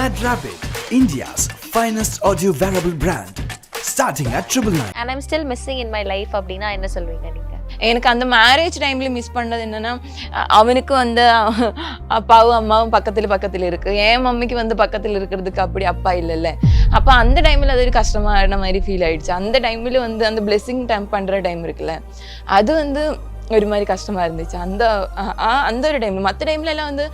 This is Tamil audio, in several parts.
Mad Rabbit, India's finest audio wearable brand, starting at 999. And I'm still missing in my life அப்படின்னா என்ன சொல்வீங்க நீங்க? எனக்கு அந்த மேரேஜ் டைம்ல மிஸ் பண்ணது என்னன்னா, அவனுக்கு வந்து அப்பாவும் அம்மாவும் பக்கத்துல இருக்கு, என் மம்மிக்கு வந்து பக்கத்துல இருக்கிறதுக்கு அப்படி அப்பா இல்லைல்ல. அப்ப அந்த டைம்ல அது ஒரு கஷ்டமான மாதிரி ஃபீல் ஆயிடுச்சு. அந்த டைம்ல வந்து அந்த பிளெஸிங் டைம் பண்ற டைம் இருக்குல்ல, அது வந்து ஒரு மாதிரி கஷ்டமா இருந்துச்சு. அந்த ஒரு டைம்ல, மற்ற டைம்ல எல்லாம் வந்து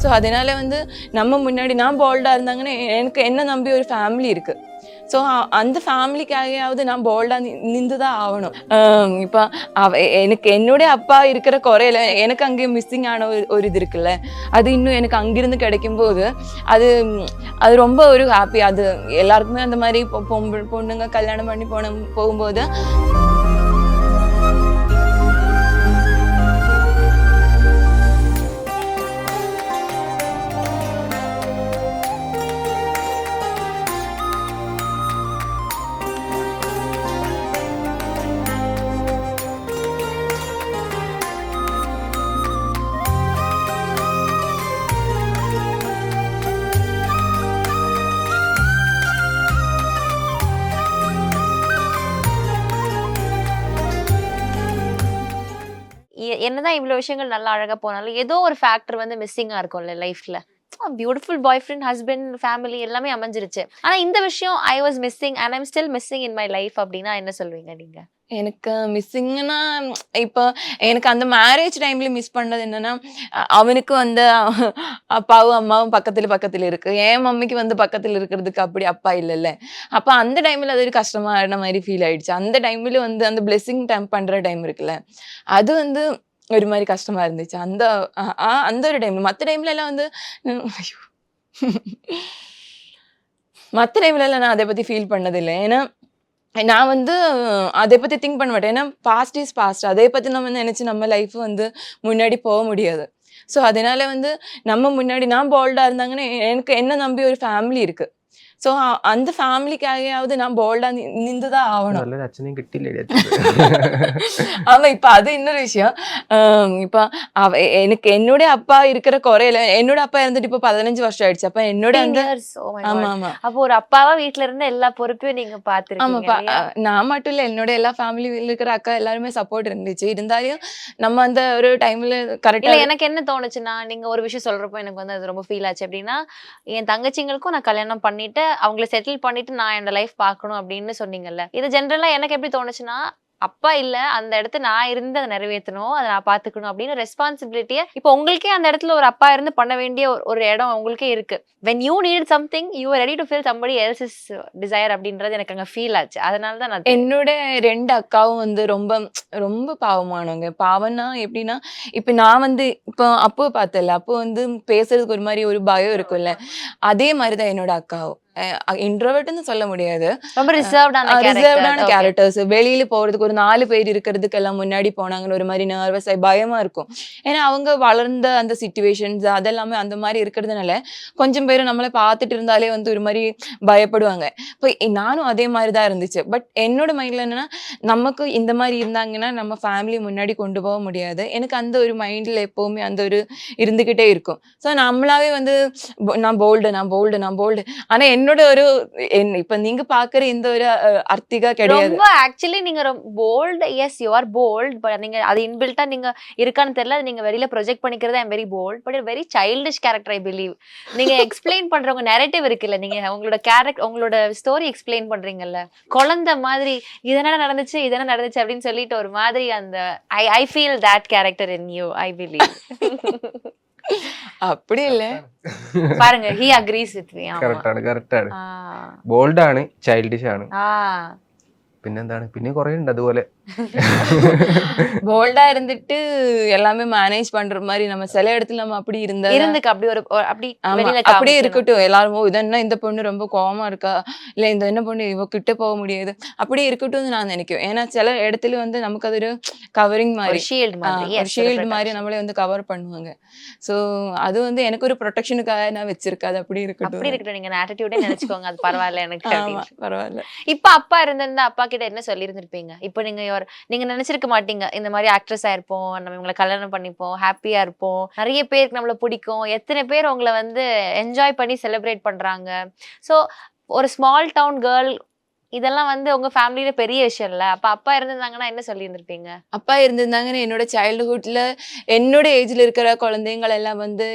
ஸோ அதனால வந்து நம்ம முன்னாடி நான் போல்டாக இருந்தாங்கன்னா எனக்கு என்ன நம்பி ஒரு ஃபேமிலி இருக்குது. ஸோ அந்த ஃபேமிலிக்காகயாவது நான் போல்டாக நின்று தான் ஆகணும். இப்போ எனக்கு என்னுடைய அப்பா இருக்கிற குறையில எனக்கு அங்கே மிஸ்ஸிங் ஆன ஒரு இது இருக்குல்ல, அது இன்னும் எனக்கு அங்கிருந்து கிடைக்கும்போது அது ரொம்ப ஒரு ஹாப்பி. அது எல்லாருக்குமே அந்த மாதிரி பொண்ணுங்க கல்யாணம் பண்ணி போகும்போது என்னதான் இவ்வளவு விஷயங்கள் நல்லா அழகா போனாலும் ஏதோ ஒரு ஃபேக்டர் வந்து மிஸ்ஸிங்கா இருக்கும்ல லைஃப்ல. பியூட்டிஃபுல் பாய் ஃப்ரெண்ட், ஹஸ்பண்ட், ஃபேமிலி எல்லாமே அமைஞ்சிருச்சு. ஆனா இந்த விஷயம் I was missing and I'm still missing in my life அப்படின்னா என்ன சொல்வீங்க நீங்க? எனக்கு மிஸ்ஸிங்னா, இப்போ எனக்கு அந்த மேரேஜ் டைம்ல மிஸ் பண்ணது என்னன்னா, அவனுக்கு வந்து அப்பாவும் அம்மாவும் பக்கத்துல இருக்கு, என் மம்மிக்கு வந்து பக்கத்துல இருக்கிறதுக்கு அப்படி அப்பா இல்லைல்ல. அப்ப அந்த டைம்ல அது ஒரு கஷ்டமான மாதிரி ஃபீல் ஆயிடுச்சு. அந்த டைம்ல வந்து அந்த பிளெஸிங் டைம் பண்ற டைம் இருக்குல்ல, அது வந்து ஒரு மாதிரி கஷ்டமா இருந்துச்சு. அந்த ஒரு டைம்ல, மற்ற டைம்ல எல்லாம் வந்து மற்ற டைம்ல எல்லாம் நான் அதை பத்தி ஃபீல் பண்ணதில்லை. ஏன்னா நான் வந்து அதை பற்றி திங்க் பண்ண மாட்டேன். ஏன்னா பாஸ்ட் இஸ் பாஸ்ட். அதை பற்றி நம்ம நினச்சி நம்ம லைஃப் வந்து முன்னாடி போக முடியாது. ஸோ அதனால வந்து நம்ம முன்னாடி நான் போல்டாக இருந்தாங்கன்னா எனக்கு என்ன நம்பி ஒரு ஃபேமிலி இருக்குது. ஸோ அந்த ஃபேமிலிக்காகயாவது நான் போல்டாக நின்று தான் ஆகணும். அச்சனையும் கிட்டில. ஆமாம், இப்போ அது இன்னொரு விஷயம். இப்போ எனக்கு என்னுடைய அப்பா இருக்கிற குறையில, என்னோட அப்பா இருந்துட்டு இப்போ 15 வருஷம் ஆயிடுச்சு. அப்போ என்னோட அந்த ஆமா ஆமா அப்போ ஒரு அப்பாவா வீட்டுல இருந்து எல்லா பொறுப்பையும் நீங்க பாத்துருக்கீங்க. ஆமாப்பா, நான் மட்டும் இல்லை, என்னோட எல்லா ஃபேமிலியில் இருக்கிற அக்கா எல்லாருமே சப்போர்ட் இருந்துச்சு. இருந்தாலும் நம்ம அந்த ஒரு டைம்ல கரெக்டாக எனக்கு என்ன தோணுச்சுன்னா, நீங்க ஒரு விஷயம் சொல்றப்போ எனக்கு வந்து அது ரொம்ப ஃபீல் ஆச்சு. அப்படின்னா என் தங்கச்சிங்களுக்கும் நான் கல்யாணம் பண்ணிட்டு அவங்களை செட்டில் பண்ணிட்டு நான் என்னோட லைஃப் பார்க்கணும் அப்படின்னு சொன்னீங்கல்ல. இது ஜென்ரலா எனக்கு எப்படி தோணுச்சுன்னா, அப்பா இல்ல, அந்த இடத்துல நான் இருந்து அதை நிறைவேற்றணும், அதை நான் பாத்துக்கணும் அப்படின்னு ரெஸ்பான்சிபிலிட்டியை இப்போ உங்களுக்கே அந்த இடத்துல ஒரு அப்பா இருந்து பண்ண வேண்டிய ஒரு இடம் உங்களுக்கே இருக்கு. when you need something you are ready to fill somebody else's desire அப்படின்றது எனக்கு அங்க ஃபீல் ஆச்சு. அதனால தான் நான் என்னோட 2 அக்காவும் வந்து ரொம்ப ரொம்ப பாவமானவங்க. பாவம்னா எப்படின்னா, இப்போ நான் வந்து இப்போ அப்போ பார்த்தல, அப்போ வந்து பேசுறதுக்கு ஒரு மாதிரி ஒரு பயம் இருக்கும்ல, அதே மாதிரி தான் என்னோட அக்காவும். இன்ட்ரோவர்ட்னு சொல்ல முடியாது, ரொம்ப ரிசர்வ்டான கேரக்டர்ஸ். வெளியில போறதுக்கு ஒரு 4 பேர் இருக்கிறதுக்கு எல்லாம் முன்னாடி போனாங்கன்னு ஒரு மாதிரி நர்வஸ் ஆகி பயமா இருக்கும். ஏன்னா அவங்க வளர்ந்த அந்த சிச்சுவேஷன்ஸ் அதெல்லாமே அந்த மாதிரி இருக்கிறதுனால கொஞ்சம் பேர் நம்மளை பார்த்துட்டு இருந்தாலே வந்து ஒரு மாதிரி பயப்படுவாங்க. இப்போ நானும் அதே மாதிரி தான் இருந்துச்சு. பட் என்னோட மைண்ட்ல என்னன்னா, நமக்கு இந்த மாதிரி இருந்தாங்கன்னா நம்ம ஃபேமிலி முன்னாடி கொண்டு போக முடியாது. எனக்கு அந்த ஒரு மைண்ட்ல எப்பவுமே அந்த ஒரு இருந்துகிட்டே இருக்கும். ஸோ நம்மளாவே வந்து நான் போல்டு. ஆனா என்னோட ஒரு இப்ப நீங்க பாக்குற இந்த ஒரு அர்த்திகா கிடையாது. ரொம்ப ஆக்சுவலி நீங்க bold, yes you are bold, but நீங்க அது இன்பில்ட்டா நீங்க இருக்கான்னு தெரியல, நீங்க வெளியில ப்ரொஜெக்ட் பண்ணிக்கிறது I'm very bold, but very childish character I believe. நீங்க எக்ஸ்பிளைன் பண்றவங்க நெரேட்டிவ் இருக்குல்ல, நீங்க உங்களோட கேரக்டர் உங்களோட ஸ்டோரி எக்ஸ்பிளைன் பண்றீங்கல்ல, குழந்தை மாதிரி இதெல்லாம் நடந்துச்சு அப்படின்னு சொல்லிட்டு ஒரு மாதிரி அந்த I feel that character in you, I believe. அப்படி இல்ல பாருங்க, he agrees with me. കറക്റ്റാണ്. ബോൾഡ് ആണ്, ചൈൽഡിഷ് ആണ്. പിന്നെന്താണ്, പിന്നെ കുറെ ഉണ്ട് അതുപോലെ. போல்டா இருந்துட்டு எல்லாமே மேனேஜ் பண்ற மாதிரி நம்ம சில இடத்துல நம்ம அப்படி இருந்துக்கு அப்படி ஒரு அப்படி அப்படியே இருக்கட்டும். எல்லாரும் இது என்ன இந்த பொண்ணு ரொம்ப கோவமா இருக்கா, இல்ல இந்த என்ன பொண்ணு இவ கிட்ட போக முடியாது, அப்படியே இருக்கட்டும் நான் நினைக்கும். ஏன்னா சில இடத்துல வந்து நமக்கு அது ஒரு கவரிங் மாதிரி, ஷீல்டு மாதிரி நம்மளே வந்து கவர் பண்ணுவாங்க. ஸோ அது வந்து எனக்கு ஒரு ப்ரொடெக்ஷனுக்காக நான் வச்சிருக்காது. அப்படி இருக்கட்டும். நீங்க ஆட்டிடியூடே நினைச்சுக்கோங்க, அது பரவாயில்ல எனக்கு. பரவாயில்ல. இப்ப அப்பா இருந்திருந்தா அப்பா கிட்ட என்ன சொல்லி இருந்திருப்பீங்க? இப்ப நீங்க நீங்க நினைச்சிருக்க மாட்டீங்க இந்த மாதிரி ஆக்ட்ரஸ் ஆயிருப்போம், நம்ம இவங்களை கல்யாணம் பண்ணிப்போம், ஹாப்பியா இருப்போம், நிறைய பேருக்கு நம்மள பிடிக்கும், எத்தனை பேர் உங்களை வந்து என்ஜாய் பண்ணி செலிப்ரேட் பண்றாங்க. ஸோ ஒரு ஸ்மால் டவுன் கேர்ள் இதெல்லாம் வந்து உங்க ஃபேமிலியில பெரிய விஷயம் இல்ல. அப்ப அப்பா இருந்திருந்தாங்கன்னா என்ன சொல்லி இருந்திருப்பீங்க? அப்பா இருந்திருந்தாங்கன்னு என்னோட சைல்டுஹுட்ல என்னோட ஏஜ்ல இருக்கிற குழந்தைங்கள் எல்லாம் வந்து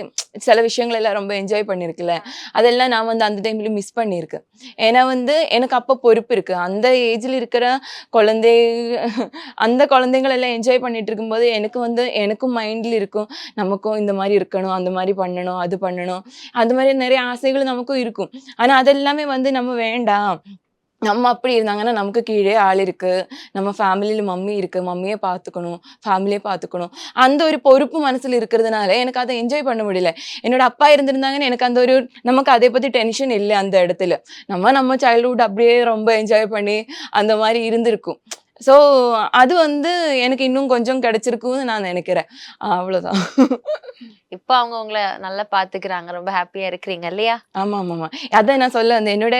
சில விஷயங்கள் எல்லாம் ரொம்ப என்ஜாய் பண்ணிருக்குல்ல, அதெல்லாம் நான் வந்து அந்த டைம்ல மிஸ் பண்ணியிருக்கேன். ஏன்னா வந்து எனக்கு அப்போ பொறுப்பு இருக்கு. அந்த ஏஜ்ல இருக்கிற குழந்தை அந்த குழந்தைங்கள் எல்லாம் என்ஜாய் பண்ணிட்டு இருக்கும்போது எனக்கு வந்து எனக்கும் மைண்ட்ல இருக்கும், நமக்கும் இந்த மாதிரி இருக்கணும், அந்த மாதிரி பண்ணணும், அது பண்ணணும், அந்த மாதிரி நிறைய ஆசைகள் நமக்கும் இருக்கும். ஆனா அதெல்லாமே வந்து நம்ம வேண்டாம், நம்ம அப்படி இருந்தாங்கன்னா நமக்கு கீழே ஆள் இருக்கு, நம்ம ஃபேமிலியில மம்மி இருக்கு, மம்மியை பார்த்துக்கணும், ஃபேமிலியை பார்த்துக்கணும், அந்த ஒரு பொறுப்பு மனசுல இருக்கிறதுனால எனக்கு அதை என்ஜாய் பண்ண முடியல. என்னோட அப்பா இருந்திருந்தாங்கன்னு எனக்கு அந்த ஒரு நமக்கு அதை பத்தி டென்ஷன் இல்லை. அந்த இடத்துல நம்ம சைல்ட்ஹுட் அப்படியே ரொம்ப என்ஜாய் பண்ணி அந்த மாதிரி இருந்திருக்கும். ஸோ அது வந்து எனக்கு இன்னும் கொஞ்சம் கிடைச்சிருக்கும்னு நான் நினைக்கிறேன். அவ்வளோதான். இப்ப அவங்க உங்களை நல்லா பாத்துக்கிறாங்க, ரொம்ப ஹாப்பியா இருக்கிறீங்க இல்லையா? ஆமா ஆமாமா, அதான் நான் சொல்ல வந்தேன். என்னோட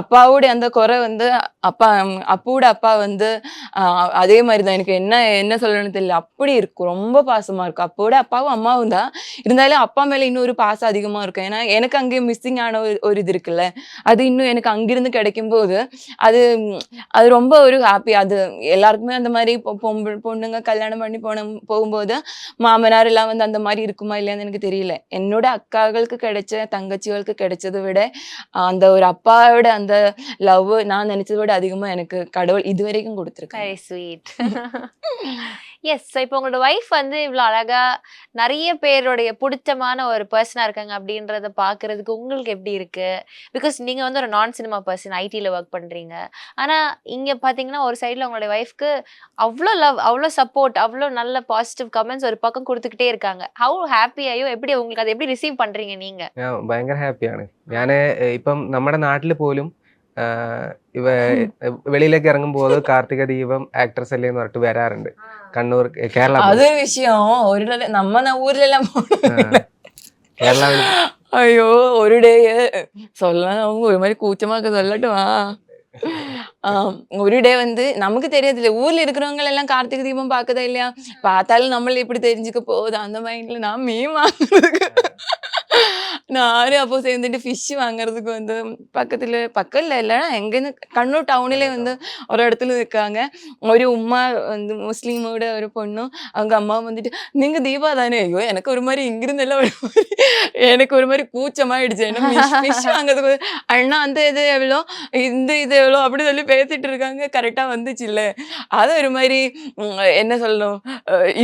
அப்பாவோட அந்த குறை வந்து அப்பாவோட அப்பா வந்து அதே மாதிரிதான். எனக்கு என்ன சொல்லணும்னு தெரியல, அப்படி இருக்கும், ரொம்ப பாசமா இருக்கும். அப்பாவோட அப்பாவும் அம்மாவும் தான், இருந்தாலும் அப்பா மேல இன்னொரு பாசம் அதிகமா இருக்கும். ஏன்னா எனக்கு அங்கே மிஸ்ஸிங் ஆன ஒரு இது இருக்குல்ல, அது இன்னும் எனக்கு அங்கிருந்து கிடைக்கும் போது அது அது ரொம்ப ஒரு ஹாப்பி. அது எல்லாருக்குமே அந்த மாதிரி பொண்ணுங்க கல்யாணம் பண்ணி போகும்போது மாமனார் எல்லாம் வந்து அந்த மாதிரி இருக்குமா இல்லையான்னு எனக்கு தெரியல. என்னோட அக்காக்களுக்கு கிடைச்ச தங்கச்சிகளுக்கு கிடைச்சதை விட அந்த ஒரு அப்பாவோட அந்த லவ் நான் நினைச்சதை விட அதிகமா எனக்கு கடவுள் இதுவரைக்கும் கொடுத்துருக்காரு. Very sweet. எஸ். ஸோ இப்போ உங்களோட ஒய்ஃப் வந்து இவ்வளோ அழகா நிறைய பேருடைய பிடிச்சமான ஒரு பர்சனாக இருக்காங்க அப்படின்றத பார்க்கறதுக்கு உங்களுக்கு எப்படி இருக்கு? பிகாஸ் நீங்கள் வந்து ஒரு நான் சினிமா பர்சன், ஐடியில் ஒர்க் பண்ணுறீங்க. ஆனால் இங்கே பார்த்தீங்கன்னா ஒரு சைடில் உங்களுடைய ஒய்ஃப்க்கு அவ்வளோ லவ், அவ்வளோ சப்போர்ட், அவ்வளோ நல்ல பாசிட்டிவ் கமெண்ட்ஸ் ஒரு பக்கம் கொடுத்துக்கிட்டே இருக்காங்க. ஹவு ஹாப்பியாயோ, எப்படி உங்களுக்கு அதை எப்படி ரிசீவ் பண்ணுறீங்க நீங்கள்? ഭയങ്കര ഹാപ്പിയാണ് ഞാൻ. ഇപ്പം നമ്മുടെ നാട്ടിൽ പോലും ഇവ വെളിയിലേക്ക് ഇറങ്ങുമ്പോൾ കാർത്തിക ദീപം ആക്ട്രസ് അല്ലേ എന്ന് പറഞ്ഞിട്ട് വരാറുണ്ട്. കണ്ണൂർ കേരള അതൊരു വിഷയം. നമ്മ ഊരിലെല്ലാം കേരള ஐயோ ஒரு டே சொல்லலாம் ஒரு மாதிரி கூச்சமாக சொல்லட்டுமா? ஒரு டே வந்து நமக்கு தெரியாதுல்ல, ஊர்ல இருக்கிறவங்க எல்லாம் கார்த்திகை தீபம் பாக்குதா இல்லையா, பார்த்தாலும் நம்மள எப்படி தெரிஞ்சுக்க போகுது அந்த மைண்ட்ல நான் மீன் வாங்குறதுக்கு நானும் அப்போ சேர்ந்துட்டு ஃபிஷ் வாங்குறதுக்கு வந்து பக்கத்துல இல்லைன்னா எங்கேருந்து கண்ணூர் டவுனிலே வந்து ஒரு இடத்துல இருக்காங்க. ஒரு உமா வந்து முஸ்லீமோட ஒரு பொண்ணும் அவங்க அம்மா வந்துட்டு நீங்க தீபா தானே? ஐயோ எனக்கு ஒரு மாதிரி இங்கிருந்து எல்லாம் ஒரு மாதிரி எனக்கு ஒரு மாதிரி கூச்சமாயிடுச்சு. ஏன்னா ஃபிஷ் வாங்குறதுக்கு அண்ணா அந்த இது எவ்வளோ, இந்த இது எவ்வளோ அப்படி சொல்லி பேசிட்டு இருக்காங்க. கரெக்டா வந்துச்சு இல்ல, அது ஒரு மாதிரி என்ன சொல்லணும்,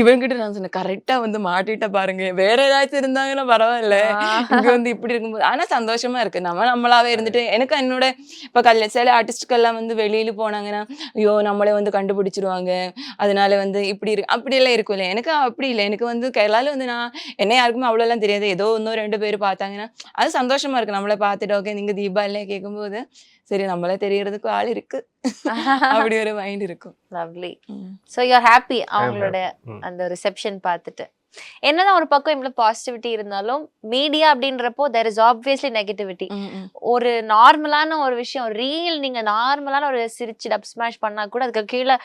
இவங்கிட்ட நான் சொன்னேன் கரெக்டா வந்து மாட்டிட்ட பாருங்க, வேற ஏதாச்சும் இருந்தாங்கன்னா பரவாயில்ல, இங்க வந்து இப்படி இருக்கும்போது ஆனா சந்தோஷமா இருக்கு. நம்மளாவே இருந்துட்டு எனக்கு என்னோட இப்ப சில ஆர்டிஸ்டுக்கெல்லாம் வந்து வெளியில போனாங்கன்னா ஐயோ நம்மளே வந்து கண்டுபிடிச்சிருவாங்க, அதனால வந்து இப்படி இருக்கு அப்படி எல்லாம் இருக்கும்ல. எனக்கு அப்படி இல்லை. எனக்கு வந்து கேரளால வந்து நான் என்ன யாருக்குமே அவ்வளோ எல்லாம் தெரியாது, ஏதோ இன்னும் 2 பேர் பார்த்தாங்கன்னா அது சந்தோஷமா இருக்கு. நம்மளை பார்த்துட்டு ஓகே நீங்க தீபா இல்லையா கேட்கும்போது சரி நம்மளே தெரியறதுக்கு ஆள் இருக்கு அப்படி ஒரு மைண்ட் இருக்கும். Lovely. So you are happy அவங்களோட அந்த ரிசெப்ஷன் பார்த்துட்டு? என்னதான் ஒரு பக்கம் இவ்வளவு பாசிட்டிவிட்டி இருந்தாலும் மீடியா அப்படின்றப்போ தேர் இஸ் ஆப்வியஸ்லி நெகட்டிவிட்டி. ஒரு நார்மலான ஒரு விஷயம், ரீல் நீங்க நார்மலான ஒரு சிரிச்சு டப் ஸ்மாஷ் பண்ணா கூட அதுக்கு கீழே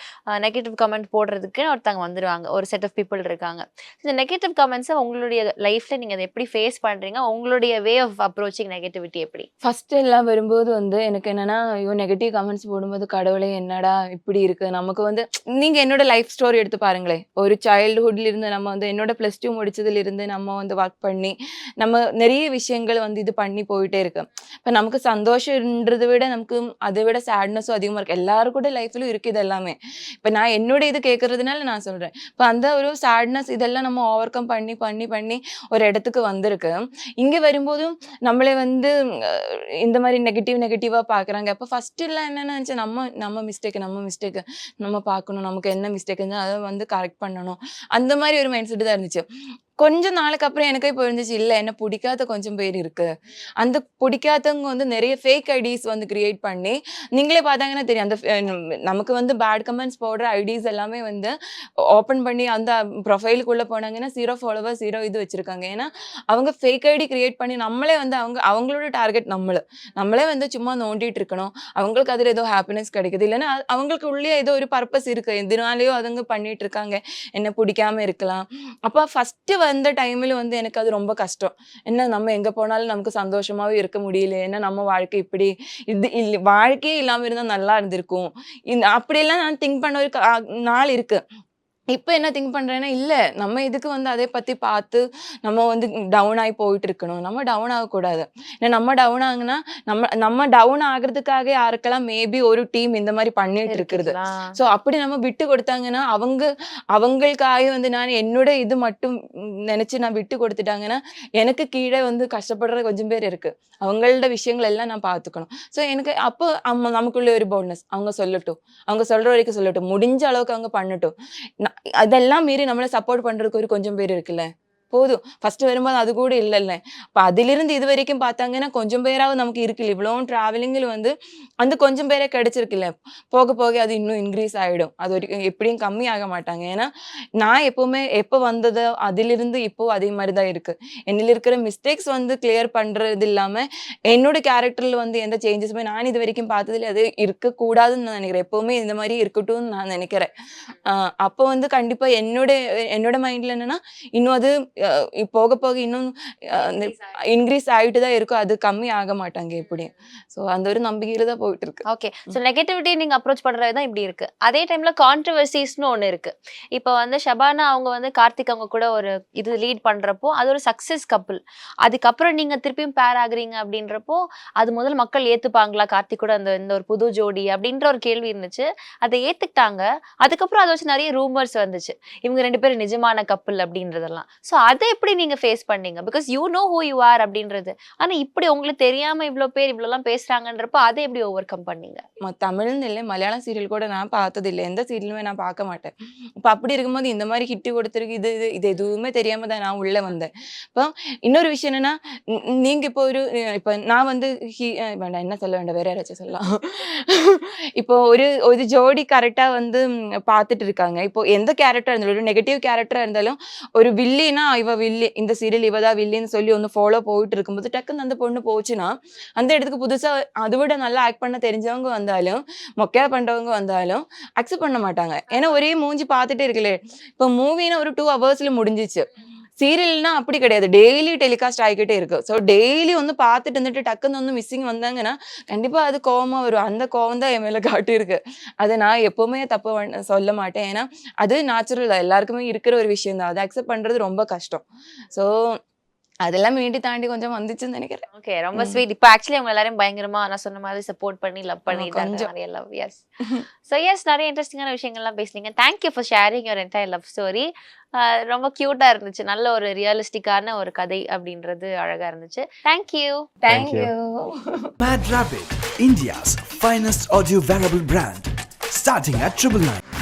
நெகட்டிவ் கமெண்ட் போடுறதுக்கு ஒருத்தவங்க வந்துடுவாங்க, ஒரு செட் ஆஃப் பீப்புள் இருக்காங்க. இந்த நெகட்டிவ் கமெண்ட்ஸை உங்களுடைய லைஃப்ல நீங்க அதை எப்படி ஃபேஸ் பண்றீங்க? உங்களுடைய வே ஆஃப் அப்ரோச்சிங் நெகட்டிவிட்டி எப்படி? ஃபர்ஸ்ட் எல்லாம் வரும்போது வந்து எனக்கு என்னன்னா ஐயோ நெகட்டிவ் கமெண்ட்ஸ் போடும்போது கடவுளே என்னடா இப்படி இருக்கு. நமக்கு வந்து நீங்க என்னோட லைஃப் ஸ்டோரி எடுத்து பாருங்களேன். ஒரு சைல்டுஹுட்ல இருந்து நம்ம வந்து என்னோட +2 முடிச்சதுல இருந்து நம்ம வந்து ஒர்க் பண்ணி நம்ம நிறைய விஷயங்கள் வந்து இது பண்ணி போயிட்டே இருக்கு. இப்போ நமக்கு சந்தோஷம்ன்றதை விட நமக்கு அதை விட சேட்னஸும் அதிகமா இருக்கு. எல்லாரும் கூட லைஃப்லயும் இருக்கு இது எல்லாமே. இப்போ நான் என்னோட இது கேட்கறதுனால நான் சொல்றேன். இப்போ அந்த ஒரு சேட்னஸ் இதெல்லாம் நம்ம ஓவர் கம் பண்ணி பண்ணி பண்ணி ஒரு இடத்துக்கு வந்திருக்கு. இங்க வரும்போதும் நம்மளே வந்து இந்த மாதிரி நெகட்டிவா பாக்குறாங்க. அப்போ ஃபர்ஸ்ட் எல்லாம் என்ன நினைச்சேன், நம்ம மிஸ்டேக் நம்ம பார்க்கணும், நமக்கு என்ன மிஸ்டேக் இருந்தால் அதை வந்து கரெக்ட் பண்ணணும், அந்த மாதிரி ஒரு மைண்ட் செட் தான் இருந்துச்சு. கொஞ்ச நாளுக்கு அப்புறம் எனக்கே புரிஞ்சிச்சு, இல்ல என்ன பிடிக்காத கொஞ்சம் பேர் இருக்கு. அந்த பிடிக்காதவங்க வந்து நிறைய ஃபேக் ஐடிஸ் வந்து கிரியேட் பண்ணி, நீங்களே பார்த்தாங்கன்னா தெரியும். அந்த நமக்கு வந்து பேட் கமெண்ட்ஸ் போடுற ஐடிஸ் எல்லாமே வந்து ஓப்பன் பண்ணி அந்த ப்ரொஃபைலுக்குள்ள போனாங்கன்னா 0 ஃபாலோவர்ஸ் 0 இது வச்சிருக்காங்க. ஏன்னா அவங்க ஃபேக் ஐடி கிரியேட் பண்ணி நம்மளே வந்து அவங்களோட டார்கெட் நம்மளே வந்து சும்மா நோண்டிட்டு இருக்கணும். அவங்களுக்கு அதுல ஏதோ ஹாப்பினஸ் கிடைக்குது. இல்லைன்னா அவங்களுக்கு உள்ளே ஏதோ ஒரு பர்பஸ் இருக்கு. எதனாலயோ அதுங்க பண்ணிட்டு இருக்காங்க. என்ன பிடிக்காம இருக்கலாம். அப்ப ஃபர்ஸ்ட் வந்த டைம்ல வந்து எனக்கு அது ரொம்ப கஷ்டம். என்ன நம்ம எங்க போனாலும் நமக்கு சந்தோஷமாவே இருக்க முடியல. ஏன்னா நம்ம வாழ்க்கை இப்படி வாழ்க்கையே இல்லாம இருந்தா நல்லா இருந்திருக்கும். அப்படியெல்லாம் நான் திங்க் பண்ண ஒரு நாள் இருக்கு. இப்ப என்ன திங்க் பண்றேன்னா, இல்ல நம்ம இதுக்கு வந்து அதை பத்தி பார்த்து நம்ம வந்து டவுன் ஆகி போயிட்டு இருக்கணும். நம்ம டவுன் ஆகக்கூடாது. ஏன்னா நம்ம டவுன் ஆகுனா நம்ம டவுன் ஆகுறதுக்காக யாருக்கெல்லாம் மேபி ஒரு டீம் இந்த மாதிரி பண்ணிட்டு இருக்கிறது. ஸோ அப்படி நம்ம விட்டு கொடுத்தாங்கன்னா அவங்களுக்காக வந்து நான் என்னோட இது மட்டும் நினைச்சு நான் விட்டு கொடுத்துட்டாங்கன்னா எனக்கு கீழே வந்து கஷ்டப்படுற கொஞ்சம் பேர் இருக்கு. அவங்களோட விஷயங்கள் எல்லாம் நான் பார்த்துக்கணும். ஸோ எனக்கு அப்போ நமக்குள்ள ஒரு போல்ட்னஸ். அவங்க சொல்லட்டும், அவங்க சொல்ற வரைக்கும் சொல்லட்டும், முடிஞ்ச அளவுக்கு அவங்க பண்ணட்டும். அதெல்லாம் மீறி நம்மள சப்போர்ட் பண்றதுக்கு ஒரு கொஞ்சம் பேர் இருக்குல்ல, போதும். ஃபர்ஸ்ட் வரும்போது அது கூட இல்லல்ல. அப்ப அதிலிருந்து இது வரைக்கும் பார்த்தாங்கன்னா கொஞ்சம் பேராவது நமக்கு இருக்குல்ல. இவ்வளோ டிராவலிங்கில் வந்து அந்த கொஞ்சம் பேரே கிடைச்சிருக்குல்ல. போக போக அது இன்னும் இன்க்ரீஸ் ஆயிடும். அது ஒரு எப்படியும் கம்மி ஆக மாட்டாங்க. ஏன்னா நான் எப்பவுமே எப்போ வந்ததோ அதிலிருந்து இப்போ அதே மாதிரி தான் இருக்கு. என்னில் இருக்கிற மிஸ்டேக்ஸ் வந்து கிளியர் பண்றது இல்லாம என்னோட கேரக்டர்ல வந்து எந்த சேஞ்சஸுமே நான் இது வரைக்கும் பார்த்ததுல அது இருக்கக்கூடாதுன்னு நான் நினைக்கிறேன். எப்பவுமே இந்த மாதிரி இருக்கட்டும்னு நான் நினைக்கிறேன். அப்போ வந்து கண்டிப்பா என்னோட மைண்ட்ல என்னன்னா இன்னும் அது போக போக இன்னும் இன்க்ரீஸ் ஆயிட்டு தான் இருக்கும். அது கம்மி ஆக மாட்டாங்க எப்படியும். ஸோ அந்த ஒரு நம்பிக்கையில தான் போயிட்டு இருக்கு. ஓகே. ஸோ நெகட்டிவிட்டி நீங்க அப்ரோச் பண்றது தான் இப்படி இருக்கு. அதே டைம்ல கான்ட்ரோவர்சிஸ்னு ஒண்ணு இருக்கு. இப்போ வந்து ஷபானா அவங்க வந்து கார்த்திக் அவங்க கூட ஒரு இது லீட் பண்றப்போ அது ஒரு சக்சஸ் கப்புள். அதுக்கப்புறம் நீங்க திருப்பியும் பேர் ஆகுறீங்க அப்படின்றப்போ அது முதல்ல மக்கள் ஏத்துப்பாங்களா கார்த்திக் கூட இந்த ஒரு புது ஜோடி அப்படின்ற ஒரு கேள்வி இருந்துச்சு. அதை ஏத்துக்கிட்டாங்க. அதுக்கப்புறம் அதை வச்சு நிறைய ரூமர்ஸ் வந்துச்சு. இவங்க 2 பேரும் நிஜமான கப்புள் அப்படின்றதெல்லாம். ஸோ அதை எப்படி நீங்க ஃபேஸ் பண்ணீங்க? Because you know who you are அப்படின்றது. ஆனா இப்படி உங்களுக்கு தெரியாம இவ்வளோ பேர் இவ்வளோலாம் பேசுறாங்கன்றப்போ அதை எப்படி ஓவர் கம் பண்ணீங்க? தமிழ்னு இல்லை, மலையாளம் சீரியல் கூட நான் பார்த்தது இல்லை. எந்த சீரியலுமே நான் பார்க்க மாட்டேன். இப்போ அப்படி இருக்கும்போது இந்த மாதிரி ஹிட்டு கொடுத்துருக்கு இது எதுவுமே தெரியாம தான் நான் உள்ள வந்தேன். இப்போ இன்னொரு விஷயம் என்னன்னா, நீங்க இப்போ இப்போ நான் வந்து வேண்டாம் என்ன சொல்ல வேண்டாம், வேற யாராச்சும் சொல்லலாம். இப்போ ஒரு ஜோடி கரெக்டா வந்து பார்த்துட்டு இருக்காங்க. இப்போ எந்த கேரக்டர் இருந்தாலும் ஒரு நெகட்டிவ் கேரக்டரா இருந்தாலும் ஒரு வில்லினா இவ வில்லி, இந்த சீரியல் இவதான் வில்லின்னு சொல்லி ஒன்று ஃபாலோ போயிட்டு இருக்கும்போது டக்குன்னு அந்த பொண்ணு போச்சுன்னா அந்த இடத்துக்கு புதுசா அதை விட நல்லா ஆக்ட் பண்ண தெரிஞ்சவங்க வந்தாலும் மொக்கையா பண்றவங்க வந்தாலும் அக்செப்ட் பண்ண மாட்டாங்க. ஏன்னா ஒரே மூஞ்சி பார்த்துட்டே இருக்குல்ல. இப்போ மூவினா ஒரு 2 ஹவர்ஸ்ல முடிஞ்சிச்சு. சீரியல்னா அப்படி கிடையாது. டெய்லி டெலிகாஸ்ட் ஆகிக்கிட்டே இருக்கு. ஸோ டெய்லி வந்து பார்த்துட்டு இருந்துட்டு டக்குன்னு வந்து மிஸ்ஸிங் வந்தாங்கன்னா கண்டிப்பா அது கோவமா வரும். அந்த கோவம் தான் என் மேல காட்டியிருக்கு. அதை நான் எப்பவுமே தப்பு சொல்ல மாட்டேன். ஏன்னா அது நேச்சுரல் தான், எல்லாருக்குமே இருக்கிற ஒரு விஷயம் தான். அதை அக்செப்ட் பண்றது ரொம்ப கஷ்டம். ஸோ அதெல்லாம் மீண்டி தாண்டி கொஞ்சம் வந்துச்சுன்னு நினைக்கிறேன். ஓகே, ரொம்ப ஸ்வீட். இப்போ ஆக்சுவலி அவங்க எல்லாரும் பயங்கரமா நான் சொன்ன மாதிரி சப்போர்ட் பண்ணி லவ் பண்ணிட்டாங்க. நிறைய லவ். எஸ். ஸோ எஸ், நிறைய இன்ட்ரெஸ்டிங்கான விஷயங்கள்லாம் பேசுனீங்க. Thank you for sharing your entire love story. ரொம்ப கியூட்டா இருந்துச்சு. நல்ல ஒரு ரியலிஸ்டிக்கான ஒரு கதை அப்படின்றது அழகா இருந்துச்சு. Thank you. Mad Rabbit, India's finest audio wearable brand, starting at 999.